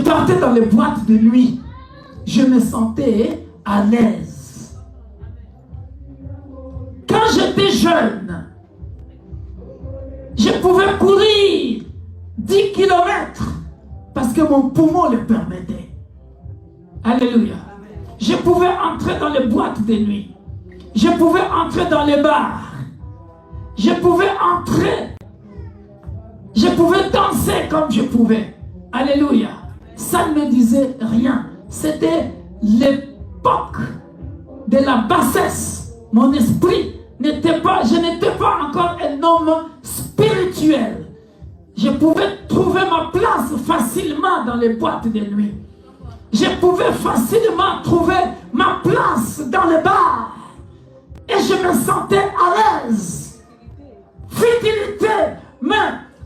partais dans les boîtes de nuit, je me sentais à l'aise. Quand j'étais jeune, je pouvais courir 10 kilomètres parce que mon poumon le permettait. Alléluia. Je pouvais entrer dans les boîtes de nuit. Je pouvais entrer dans les bars. Je pouvais entrer. Je pouvais danser comme je pouvais. Alléluia. Ça ne me disait rien. C'était l'époque de la bassesse. Mon esprit n'était pas, je n'étais pas encore un homme spirituel. Je pouvais trouver ma place facilement dans les boîtes de nuit. Je pouvais facilement trouver ma place dans les bars. Et je me sentais à l'aise. Futilité. Mais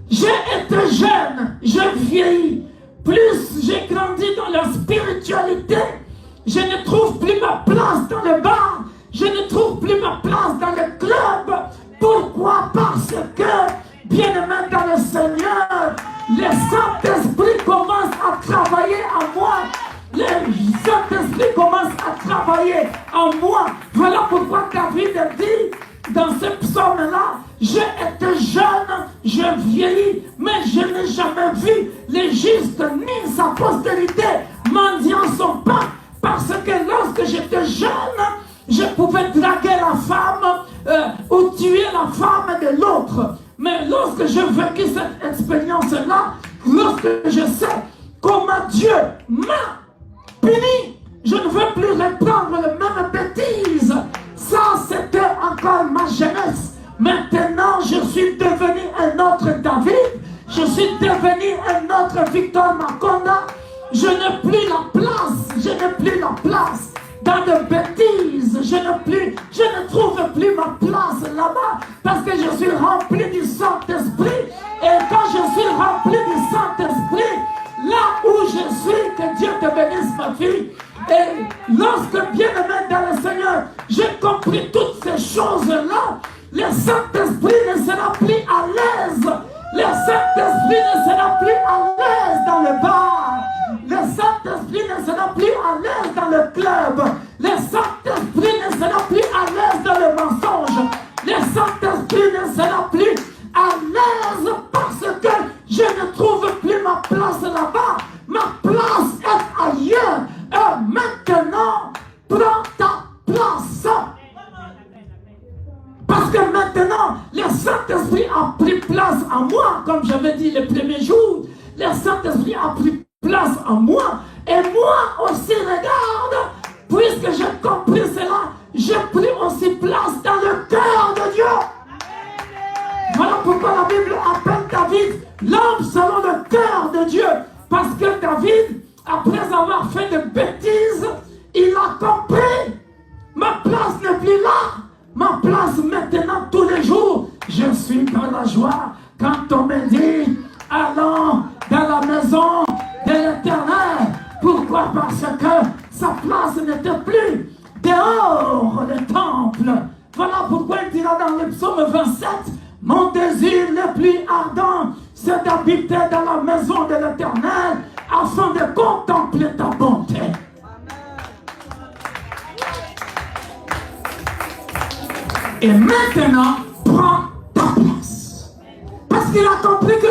j'ai été jeune, je vieillis. Plus j'ai grandi dans la spiritualité, je ne trouve plus ma place dans les bars. Je ne trouve plus ma place dans le club. Pourquoi? Parce que, bien-aimé dans le Seigneur, le Saint-Esprit commence à travailler en moi. Le Saint-Esprit commence à travailler en moi. Voilà pourquoi David dit dans ce psaume-là, j'ai été jeune, je vieillis, mais je n'ai jamais vu les justes ni sa postérité mendiant son pain. Parce que lorsque j'étais jeune, je pouvais draguer la femme ou tuer la femme de l'autre. Mais lorsque j'ai vécu cette expérience-là, lorsque je sais comment Dieu m'a puni, je ne veux plus reprendre les mêmes bêtises. Ça, c'était encore ma jeunesse. Maintenant, je suis devenu un autre David. Je suis devenu un autre Victor Makonda. Je n'ai plus la place. Je n'ai plus la place dans de bêtises. Je ne trouve plus ma place là-bas parce que je suis rempli du Saint-Esprit. Et quand je suis rempli du Saint-Esprit, là où je suis, que Dieu te bénisse, ma fille. Et lorsque, bien-aimé dans le Seigneur, j'ai compris toutes ces choses-là, le Saint-Esprit ne sera plus à l'aise. Le Saint-Esprit ne sera plus à l'aise dans le bar. Le Saint-Esprit ne sera plus à l'aise dans le club. Le Saint-Esprit ne sera plus à l'aise dans le mensonge. Le Saint-Esprit ne sera plus à l'aise parce que je ne trouve plus ma place là-bas. Ma place est ailleurs. Et maintenant, prends ta place. Parce que maintenant, le Saint-Esprit a pris place en moi, comme j'avais dit le premier jour. Le Saint-Esprit a pris place en moi. Et moi aussi, regarde, puisque j'ai compris cela, j'ai pris aussi place dans le cœur de Dieu. Voilà pourquoi la Bible appelle David l'homme selon le cœur de Dieu. Parce que David, après avoir fait des bêtises, il a compris. Ma place n'est plus là. Ma place maintenant tous les jours. Je suis dans la joie quand on me dit allons dans la maison de l'Éternel. Pourquoi? Parce que sa place n'était plus dehors le temple. Voilà pourquoi il dira dans le psaume 27, mon désir le plus ardent, c'est d'habiter dans la maison de l'Éternel afin de contempler ta bonté. Et maintenant, prends ta place. Parce qu'il a compris que